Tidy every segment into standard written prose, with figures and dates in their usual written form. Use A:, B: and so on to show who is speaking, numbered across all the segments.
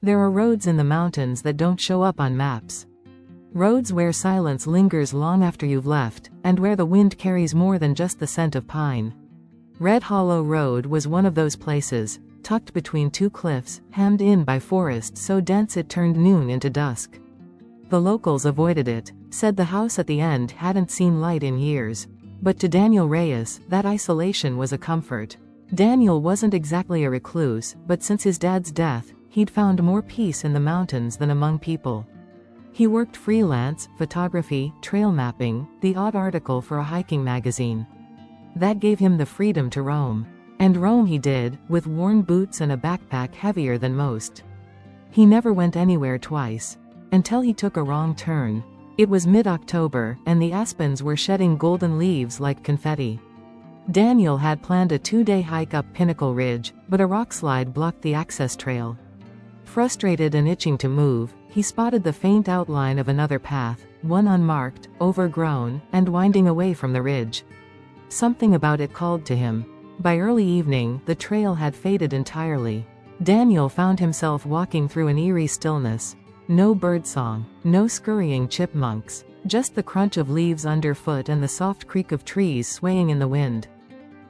A: There are roads in the mountains that don't show up on maps. Roads where silence lingers long after you've left, and where the wind carries more than just the scent of pine. Red Hollow Road was one of those places, tucked between two cliffs, hemmed in by forest so dense it turned noon into dusk. The locals avoided it, said the house at the end hadn't seen light in years. But to Daniel Reyes, that isolation was a comfort. Daniel wasn't exactly a recluse, but since his dad's death, he'd found more peace in the mountains than among people. He worked freelance, photography, trail mapping, the odd article for a hiking magazine. That gave him the freedom to roam. And roam he did, with worn boots and a backpack heavier than most. He never went anywhere twice. Until he took a wrong turn. It was mid-October, and the aspens were shedding golden leaves like confetti. Daniel had planned a 2-day hike up Pinnacle Ridge, but a rockslide blocked the access trail. Frustrated and itching to move, he spotted the faint outline of another path, one unmarked, overgrown, and winding away from the ridge. Something about it called to him. By early evening, the trail had faded entirely. Daniel found himself walking through an eerie stillness. No birdsong, no scurrying chipmunks, just the crunch of leaves underfoot and the soft creak of trees swaying in the wind.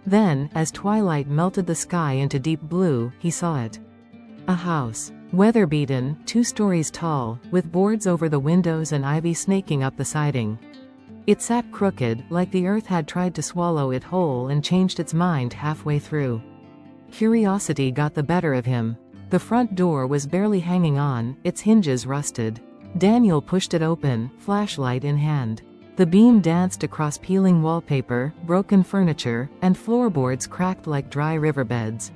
A: Then, as twilight melted the sky into deep blue, he saw it. A house. Weather-beaten, 2 stories tall, with boards over the windows and ivy snaking up the siding. It sat crooked, like the earth had tried to swallow it whole and changed its mind halfway through. Curiosity got the better of him. The front door was barely hanging on, its hinges rusted. Daniel pushed it open, flashlight in hand. The beam danced across peeling wallpaper, broken furniture, and floorboards cracked like dry riverbeds.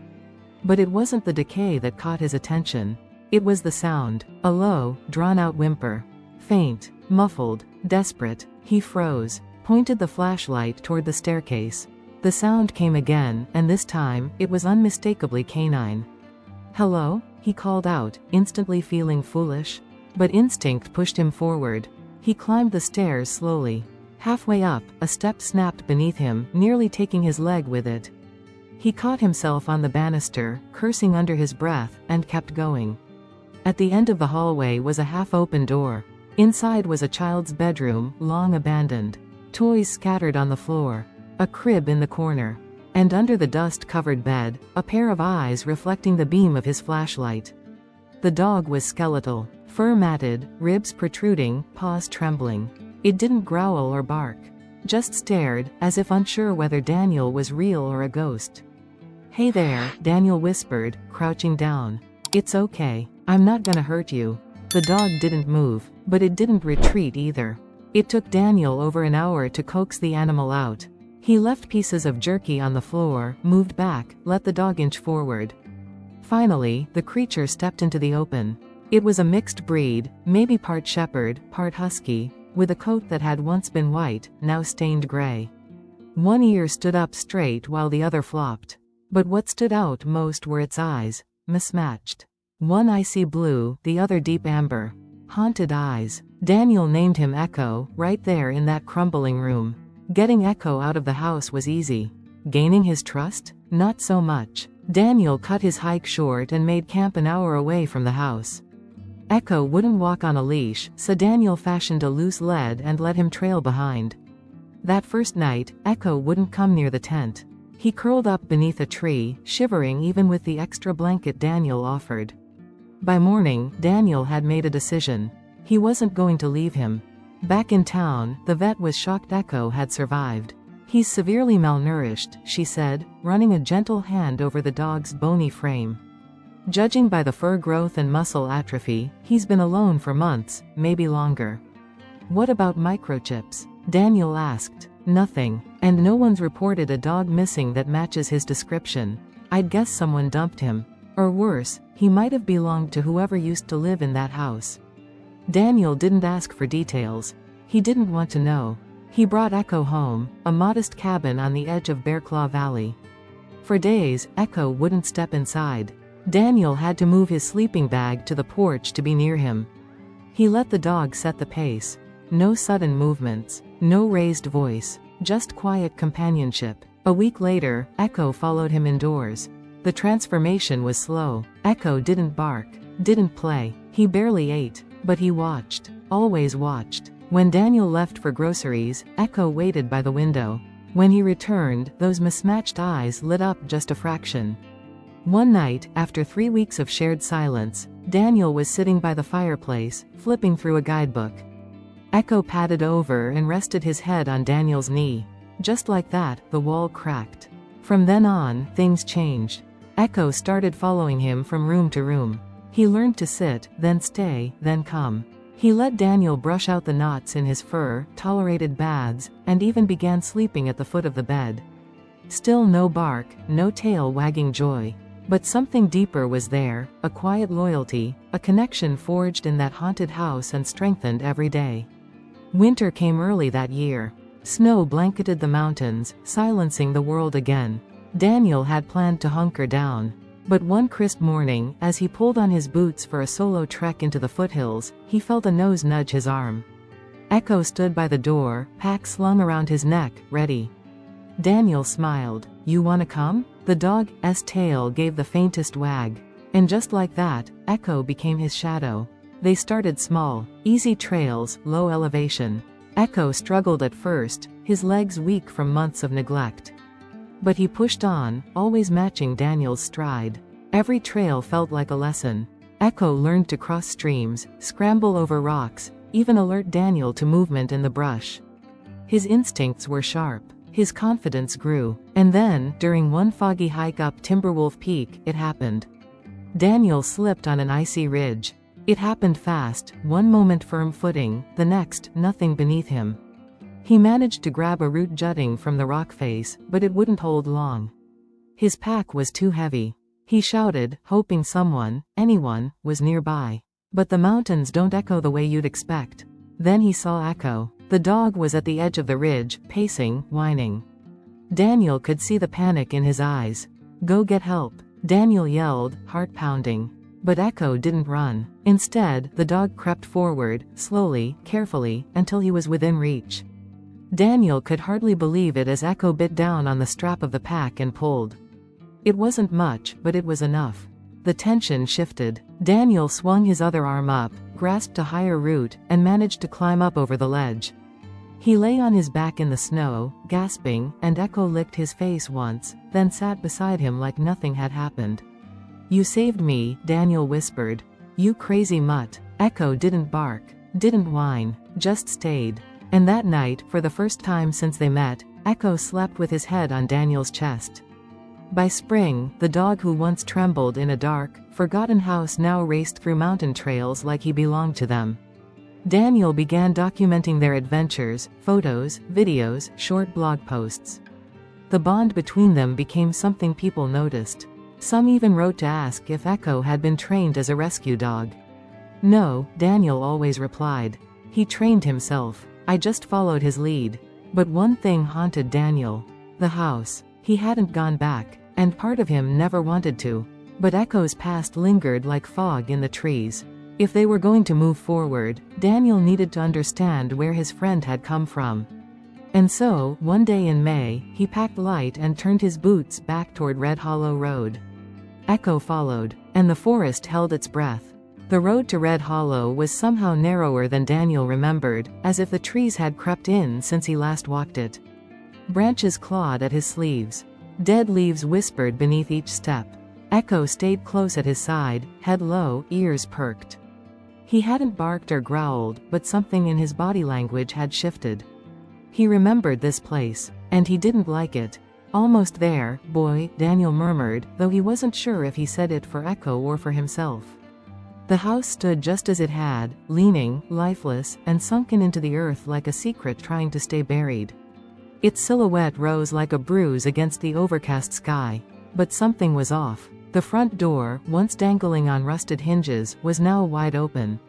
A: But it wasn't the decay that caught his attention. It was the sound, a low, drawn-out whimper. Faint, muffled, desperate. He froze, pointed the flashlight toward the staircase. The sound came again, and this time, it was unmistakably canine. "Hello?" he called out, instantly feeling foolish. But instinct pushed him forward. He climbed the stairs slowly. Halfway up, a step snapped beneath him, nearly taking his leg with it. He caught himself on the banister, cursing under his breath, and kept going. At the end of the hallway was a half-open door. Inside was a child's bedroom, long abandoned. Toys scattered on the floor. A crib in the corner. And under the dust-covered bed, a pair of eyes reflecting the beam of his flashlight. The dog was skeletal, fur matted, ribs protruding, paws trembling. It didn't growl or bark. Just stared, as if unsure whether Daniel was real or a ghost. "Hey there," Daniel whispered, crouching down. "It's okay. I'm not gonna hurt you." The dog didn't move, but it didn't retreat either. It took Daniel over an hour to coax the animal out. He left pieces of jerky on the floor, moved back, let the dog inch forward. Finally, the creature stepped into the open. It was a mixed breed, maybe part shepherd, part husky, with a coat that had once been white, now stained gray. One ear stood up straight while the other flopped. But what stood out most were its eyes, mismatched. One icy blue, the other deep amber. Haunted eyes. Daniel named him Echo, right there in that crumbling room. Getting Echo out of the house was easy. Gaining his trust? Not so much. Daniel cut his hike short and made camp an hour away from the house. Echo wouldn't walk on a leash, so Daniel fashioned a loose lead and let him trail behind. That first night, Echo wouldn't come near the tent. He curled up beneath a tree, shivering even with the extra blanket Daniel offered. By morning, Daniel had made a decision. He wasn't going to leave him. Back in town, the vet was shocked Echo had survived. "He's severely malnourished," she said, running a gentle hand over the dog's bony frame. "Judging by the fur growth and muscle atrophy, he's been alone for months, maybe longer." "What about microchips?" Daniel asked. "Nothing. And no one's reported a dog missing that matches his description. I'd guess someone dumped him. Or worse, he might have belonged to whoever used to live in that house." Daniel didn't ask for details. He didn't want to know. He brought Echo home, a modest cabin on the edge of Bearclaw Valley. For days, Echo wouldn't step inside. Daniel had to move his sleeping bag to the porch to be near him. He let the dog set the pace. No sudden movements, no raised voice, just quiet companionship. A week later, Echo followed him indoors. The transformation was slow. Echo didn't bark. Didn't play. He barely ate. But he watched. Always watched. When Daniel left for groceries, Echo waited by the window. When he returned, those mismatched eyes lit up just a fraction. One night, after 3 weeks of shared silence, Daniel was sitting by the fireplace, flipping through a guidebook. Echo padded over and rested his head on Daniel's knee. Just like that, the wall cracked. From then on, things changed. Echo started following him from room to room. He learned to sit, then stay, then come. He let Daniel brush out the knots in his fur, tolerated baths, and even began sleeping at the foot of the bed. Still no bark, no tail wagging joy. But something deeper was there, a quiet loyalty, a connection forged in that haunted house and strengthened every day. Winter came early that year. Snow blanketed the mountains, silencing the world again. Daniel had planned to hunker down. But one crisp morning, as he pulled on his boots for a solo trek into the foothills, he felt a nose nudge his arm. Echo stood by the door, pack slung around his neck, ready. Daniel smiled. "You wanna come?" The dog's tail gave the faintest wag. And just like that, Echo became his shadow. They started small, easy trails, low elevation. Echo struggled at first, his legs weak from months of neglect. But he pushed on, always matching Daniel's stride. Every trail felt like a lesson. Echo learned to cross streams, scramble over rocks, even alert Daniel to movement in the brush. His instincts were sharp. His confidence grew. And then, during one foggy hike up Timberwolf Peak, it happened. Daniel slipped on an icy ridge. It happened fast, one moment firm footing, the next, nothing beneath him. He managed to grab a root jutting from the rock face, but it wouldn't hold long. His pack was too heavy. He shouted, hoping someone, anyone, was nearby. But the mountains don't echo the way you'd expect. Then he saw Echo. The dog was at the edge of the ridge, pacing, whining. Daniel could see the panic in his eyes. "Go get help," Daniel yelled, heart pounding. But Echo didn't run. Instead, the dog crept forward, slowly, carefully, until he was within reach. Daniel could hardly believe it as Echo bit down on the strap of the pack and pulled. It wasn't much, but it was enough. The tension shifted. Daniel swung his other arm up, grasped a higher root, and managed to climb up over the ledge. He lay on his back in the snow, gasping, and Echo licked his face once, then sat beside him like nothing had happened. "You saved me," Daniel whispered. "You crazy mutt." Echo didn't bark, didn't whine, just stayed. And that night, for the first time since they met, Echo slept with his head on Daniel's chest. By spring, the dog who once trembled in a dark, forgotten house now raced through mountain trails like he belonged to them. Daniel began documenting their adventures, photos, videos, short blog posts. The bond between them became something people noticed. Some even wrote to ask if Echo had been trained as a rescue dog. "No," Daniel always replied. "He trained himself. I just followed his lead." But one thing haunted Daniel. The house. He hadn't gone back, and part of him never wanted to. But Echo's past lingered like fog in the trees. If they were going to move forward, Daniel needed to understand where his friend had come from. And so, one day in May, he packed light and turned his boots back toward Red Hollow Road. Echo followed, and the forest held its breath. The road to Red Hollow was somehow narrower than Daniel remembered, as if the trees had crept in since he last walked it. Branches clawed at his sleeves. Dead leaves whispered beneath each step. Echo stayed close at his side, head low, ears perked. He hadn't barked or growled, but something in his body language had shifted. He remembered this place, and he didn't like it. "Almost there, boy," Daniel murmured, though he wasn't sure if he said it for Echo or for himself. The house stood just as it had, leaning, lifeless, and sunken into the earth like a secret trying to stay buried. Its silhouette rose like a bruise against the overcast sky. But something was off. The front door, once dangling on rusted hinges, was now wide open.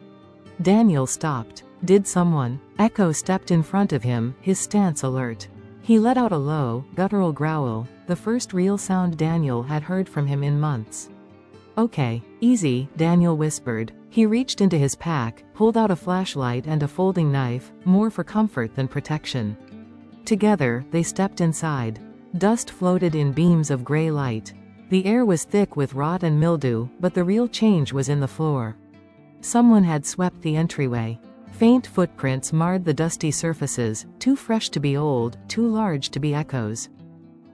A: Daniel stopped. Did someone? Echo stepped in front of him, his stance alert. He let out a low, guttural growl, the first real sound Daniel had heard from him in months. "Okay, easy," Daniel whispered. He reached into his pack, pulled out a flashlight and a folding knife, more for comfort than protection. Together, they stepped inside. Dust floated in beams of gray light. The air was thick with rot and mildew, but the real change was in the floor. Someone had swept the entryway. Faint footprints marred the dusty surfaces, too fresh to be old, too large to be echoes.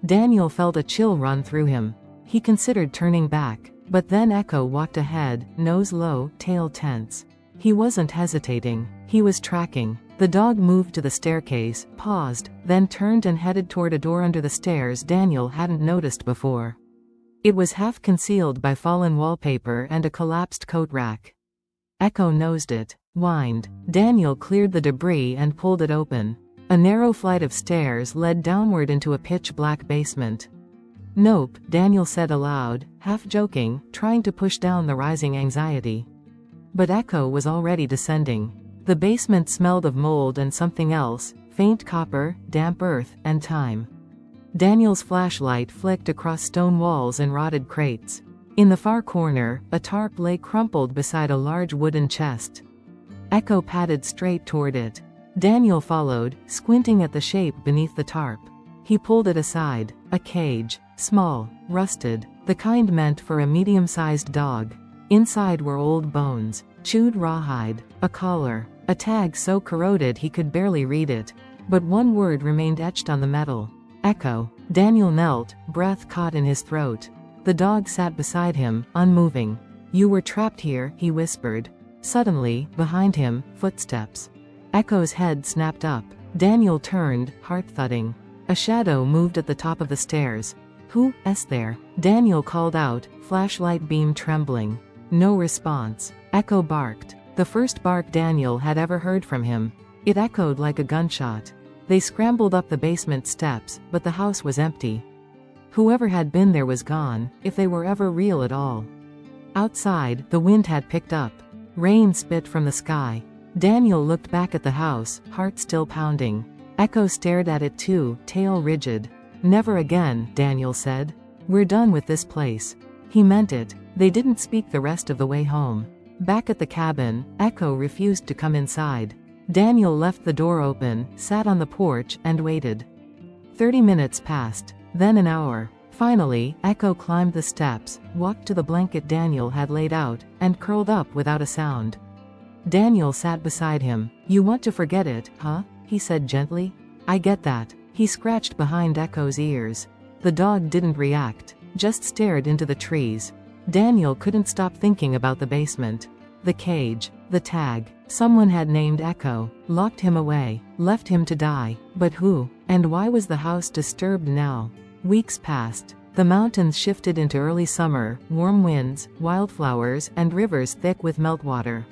A: Daniel felt a chill run through him. He considered turning back, but then Echo walked ahead, nose low, tail tense. He wasn't hesitating. He was tracking. The dog moved to the staircase, paused, then turned and headed toward a door under the stairs Daniel hadn't noticed before. It was half concealed by fallen wallpaper and a collapsed coat rack. Echo nosed it, whined. Daniel cleared the debris and pulled it open. A narrow flight of stairs led downward into a pitch-black basement. "Nope," Daniel said aloud, half joking, trying to push down the rising anxiety. But Echo was already descending. The basement smelled of mold and something else, faint copper, damp earth, and time. Daniel's flashlight flicked across stone walls and rotted crates. In the far corner, a tarp lay crumpled beside a large wooden chest. Echo padded straight toward it. Daniel followed, squinting at the shape beneath the tarp. He pulled it aside. A cage. Small, rusted, the kind meant for a medium-sized dog. Inside were old bones, chewed rawhide, a collar, a tag so corroded he could barely read it. But one word remained etched on the metal. Echo. Daniel knelt, breath caught in his throat. The dog sat beside him, unmoving. "You were trapped here," he whispered. Suddenly, behind him, footsteps. Echo's head snapped up. Daniel turned, heart thudding. A shadow moved at the top of the stairs. "Who's there?" Daniel called out, flashlight beam trembling. No response. Echo barked. The first bark Daniel had ever heard from him. It echoed like a gunshot. They scrambled up the basement steps, but the house was empty. Whoever had been there was gone, if they were ever real at all. Outside, the wind had picked up. Rain spit from the sky. Daniel looked back at the house, heart still pounding. Echo stared at it too, tail rigid. "Never again," Daniel said. "We're done with this place." He meant it. They didn't speak the rest of the way home. Back at the cabin, Echo refused to come inside. Daniel left the door open, sat on the porch, and waited. 30 minutes passed. Then an hour. Finally, Echo climbed the steps, walked to the blanket Daniel had laid out, and curled up without a sound. Daniel sat beside him. "You want to forget it, huh?" he said gently. "I get that." He scratched behind Echo's ears. The dog didn't react, just stared into the trees. Daniel couldn't stop thinking about the basement. The cage, the tag. Someone had named Echo, locked him away, left him to die. But who? And why was the house disturbed now? Weeks passed. The mountains shifted into early summer, warm winds, wildflowers, and rivers thick with meltwater.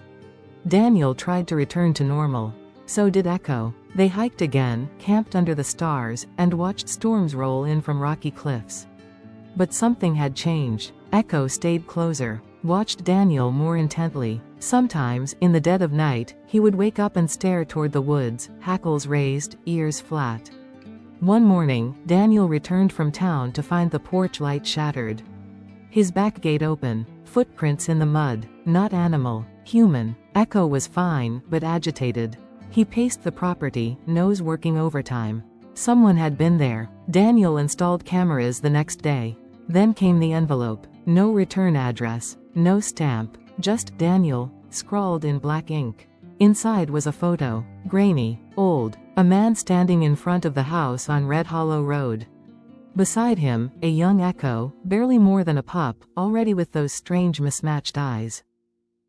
A: Daniel tried to return to normal. So did Echo. They hiked again, camped under the stars, and watched storms roll in from rocky cliffs. But something had changed. Echo stayed closer, watched Daniel more intently. Sometimes, in the dead of night, he would wake up and stare toward the woods, hackles raised, ears flat. One morning, Daniel returned from town to find the porch light shattered. His back gate open, footprints in the mud, not animal, human. Echo was fine, but agitated. He paced the property, nose working overtime. Someone had been there. Daniel installed cameras the next day. Then came the envelope. No return address, no stamp, just Daniel, scrawled in black ink. Inside was a photo, grainy, old, a man standing in front of the house on Red Hollow Road. Beside him, a young Echo, barely more than a pup, already with those strange mismatched eyes.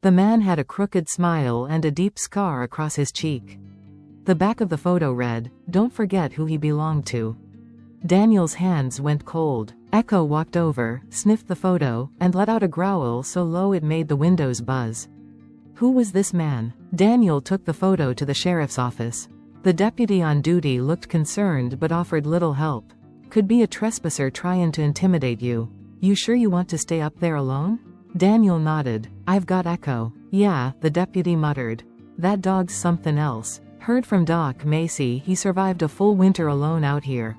A: The man had a crooked smile and a deep scar across his cheek. The back of the photo read, "Don't forget who he belonged to." Daniel's hands went cold. Echo walked over, sniffed the photo, and let out a growl so low it made the windows buzz. Who was this man? Daniel took the photo to the sheriff's office. The deputy on duty looked concerned but offered little help. "Could be a trespasser trying to intimidate you. You sure you want to stay up there alone?" Daniel nodded. "I've got Echo." "Yeah," the deputy muttered. "That dog's something else. Heard from Doc Macy he survived a full winter alone out here."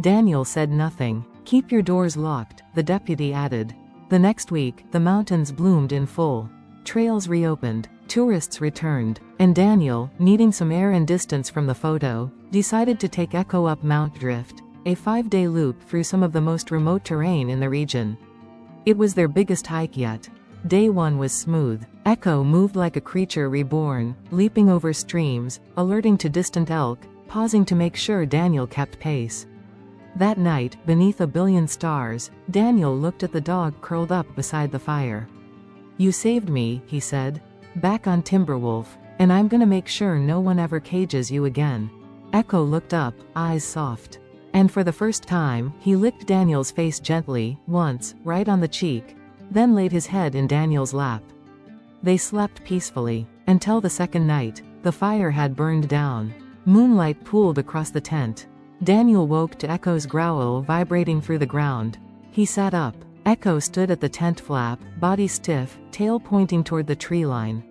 A: Daniel said nothing. "Keep your doors locked," the deputy added. The next week, the mountains bloomed in full. Trails reopened, tourists returned, and Daniel, needing some air and distance from the photo, decided to take Echo up Mount Drift. a 5-day loop through some of the most remote terrain in the region. It was their biggest hike yet. Day 1 was smooth. Echo moved like a creature reborn, leaping over streams, alerting to distant elk, pausing to make sure Daniel kept pace. That night, beneath a billion stars, Daniel looked at the dog curled up beside the fire. "You saved me," he said. "Back on Timberwolf. And I'm gonna make sure no one ever cages you again." Echo looked up, eyes soft. And for the first time, he licked Daniel's face gently, once, right on the cheek, then laid his head in Daniel's lap. They slept peacefully. Until the second night. The fire had burned down. Moonlight pooled across the tent. Daniel woke to Echo's growl vibrating through the ground. He sat up. Echo stood at the tent flap, body stiff, tail pointing toward the tree line.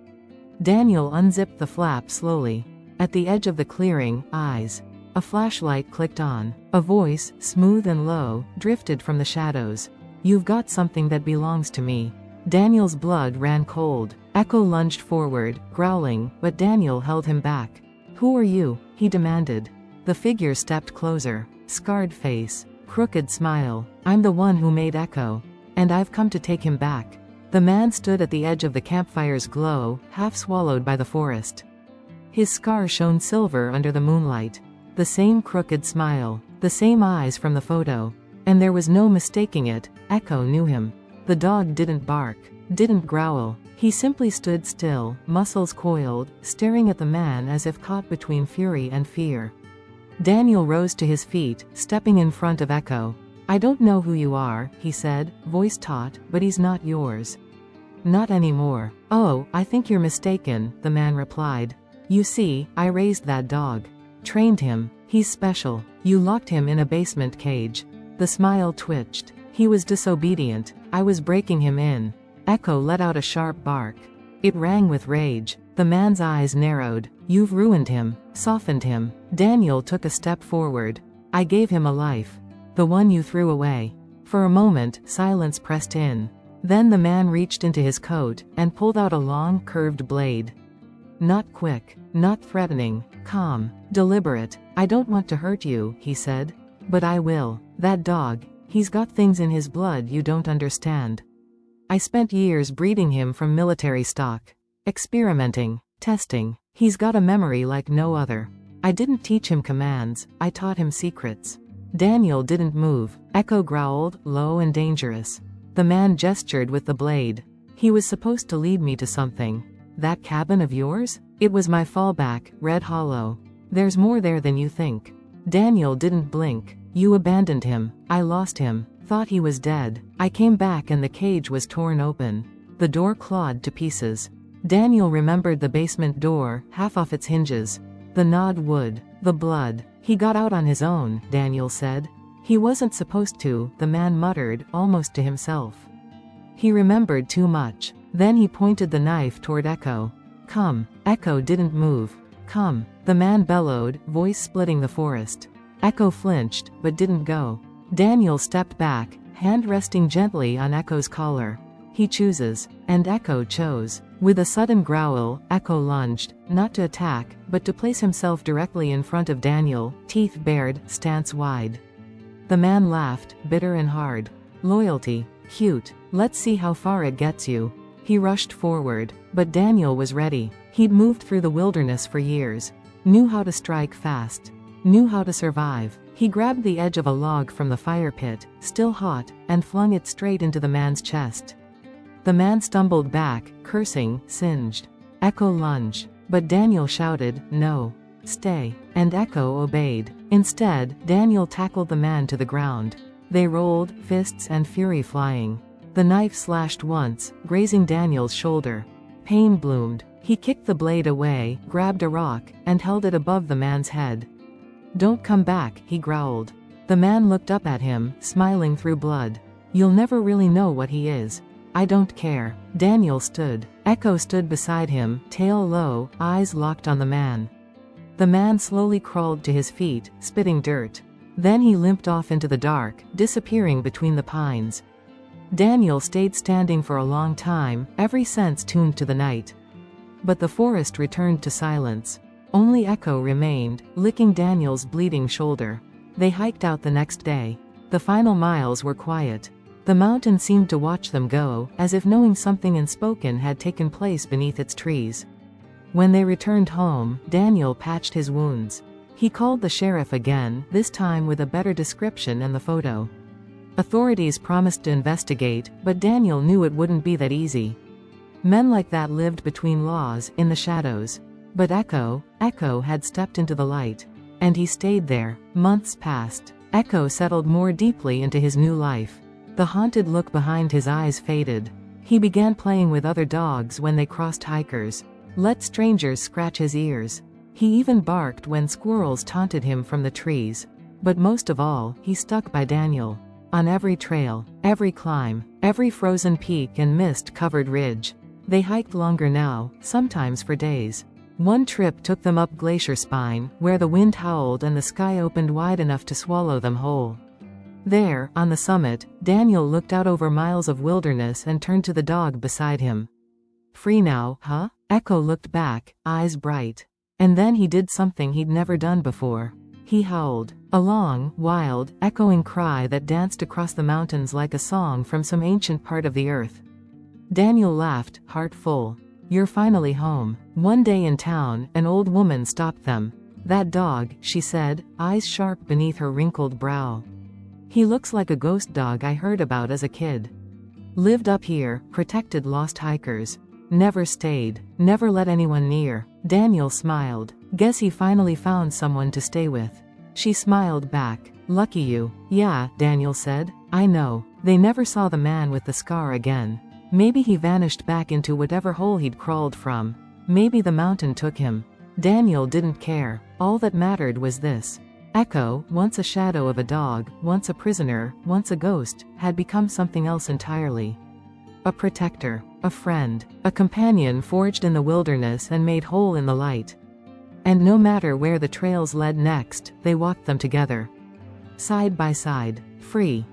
A: Daniel unzipped the flap slowly. At the edge of the clearing, eyes. A flashlight clicked on. A voice, smooth and low, drifted from the shadows. "You've got something that belongs to me." Daniel's blood ran cold. Echo lunged forward, growling, but Daniel held him back. "Who are you?" he demanded. The figure stepped closer. Scarred face. Crooked smile. "I'm the one who made Echo. And I've come to take him back." The man stood at the edge of the campfire's glow, half swallowed by the forest. His scar shone silver under the moonlight. The same crooked smile. The same eyes from the photo. And there was no mistaking it, Echo knew him. The dog didn't bark. Didn't growl. He simply stood still, muscles coiled, staring at the man as if caught between fury and fear. Daniel rose to his feet, stepping in front of Echo. "I don't know who you are," he said, voice taut, "but he's not yours." "Not anymore." "Oh, I think you're mistaken," the man replied. "You see, I raised that dog. Trained him. He's special. You locked him in a basement cage." The smile twitched. "He was disobedient. I was breaking him in." Echo let out a sharp bark. It rang with rage. The man's eyes narrowed. "You've ruined him. Softened him." Daniel took a step forward. "I gave him a life. The one you threw away." For a moment, silence pressed in. Then the man reached into his coat, and pulled out a long, curved blade. Not quick. Not threatening. Calm. Deliberate. "I don't want to hurt you," he said. "But I will. That dog. He's got things in his blood you don't understand. I spent years breeding him from military stock. Experimenting. Testing. He's got a memory like no other. I didn't teach him commands, I taught him secrets." Daniel didn't move. Echo growled, low and dangerous. The man gestured with the blade. "He was supposed to lead me to something. That cabin of yours? It was my fallback, Red Hollow. There's more there than you think." Daniel didn't blink. "You abandoned him. I lost him. Thought he was dead. I came back and the cage was torn open. The door clawed to pieces." Daniel remembered the basement door, half off its hinges. The gnawed wood. The blood. "He got out on his own," Daniel said. "He wasn't supposed to," the man muttered, almost to himself. He remembered too much. Then he pointed the knife toward Echo. "Come." Echo didn't move. "Come." The man bellowed, voice splitting the forest. Echo flinched, but didn't go. Daniel stepped back, hand resting gently on Echo's collar. "He chooses." And Echo chose. With a sudden growl, Echo lunged, not to attack, but to place himself directly in front of Daniel, teeth bared, stance wide. The man laughed, bitter and hard. "Loyalty. Cute. Let's see how far it gets you." He rushed forward. But Daniel was ready. He'd moved through the wilderness for years. Knew how to strike fast. Knew how to survive. He grabbed the edge of a log from the fire pit, still hot, and flung it straight into the man's chest. The man stumbled back, cursing, singed. Echo lunged. But Daniel shouted, "No. Stay." And Echo obeyed. Instead, Daniel tackled the man to the ground. They rolled, fists and fury flying. The knife slashed once, grazing Daniel's shoulder. Pain bloomed. He kicked the blade away, grabbed a rock, and held it above the man's head. "Don't come back," he growled. The man looked up at him, smiling through blood. "You'll never really know what he is." "I don't care." Daniel stood. Echo stood beside him, tail low, eyes locked on the man. The man slowly crawled to his feet, spitting dirt. Then he limped off into the dark, disappearing between the pines. Daniel stayed standing for a long time, every sense tuned to the night. But the forest returned to silence. Only Echo remained, licking Daniel's bleeding shoulder. They hiked out the next day. The final miles were quiet. The mountain seemed to watch them go, as if knowing something unspoken had taken place beneath its trees. When they returned home, Daniel patched his wounds. He called the sheriff again, this time with a better description and the photo. Authorities promised to investigate, but Daniel knew it wouldn't be that easy. Men like that lived between laws, in the shadows. But Echo had stepped into the light. And he stayed there. Months passed. Echo settled more deeply into his new life. The haunted look behind his eyes faded. He began playing with other dogs when they crossed hikers. Let strangers scratch his ears. He even barked when squirrels taunted him from the trees. But most of all, he stuck by Daniel. On every trail, every climb, every frozen peak and mist-covered ridge. They hiked longer now, sometimes for days. One trip took them up Glacier Spine, where the wind howled and the sky opened wide enough to swallow them whole. There, on the summit, Daniel looked out over miles of wilderness and turned to the dog beside him. "Free now, huh?" Echo looked back, eyes bright. And then he did something he'd never done before. He howled. A long, wild, echoing cry that danced across the mountains like a song from some ancient part of the earth. Daniel laughed, heart full. "You're finally home." One day in town, an old woman stopped them. "That dog," she said, eyes sharp beneath her wrinkled brow. "He looks like a ghost dog I heard about as a kid. Lived up here, protected lost hikers. Never stayed, never let anyone near." Daniel smiled. "Guess he finally found someone to stay with." She smiled back. "Lucky you." "Yeah," Daniel said. "I know." They never saw the man with the scar again. Maybe he vanished back into whatever hole he'd crawled from. Maybe the mountain took him. Daniel didn't care. All that mattered was this. Echo, once a shadow of a dog, once a prisoner, once a ghost, had become something else entirely. A protector, a friend, a companion forged in the wilderness and made whole in the light. And no matter where the trails led next, they walked them together. Side by side, free.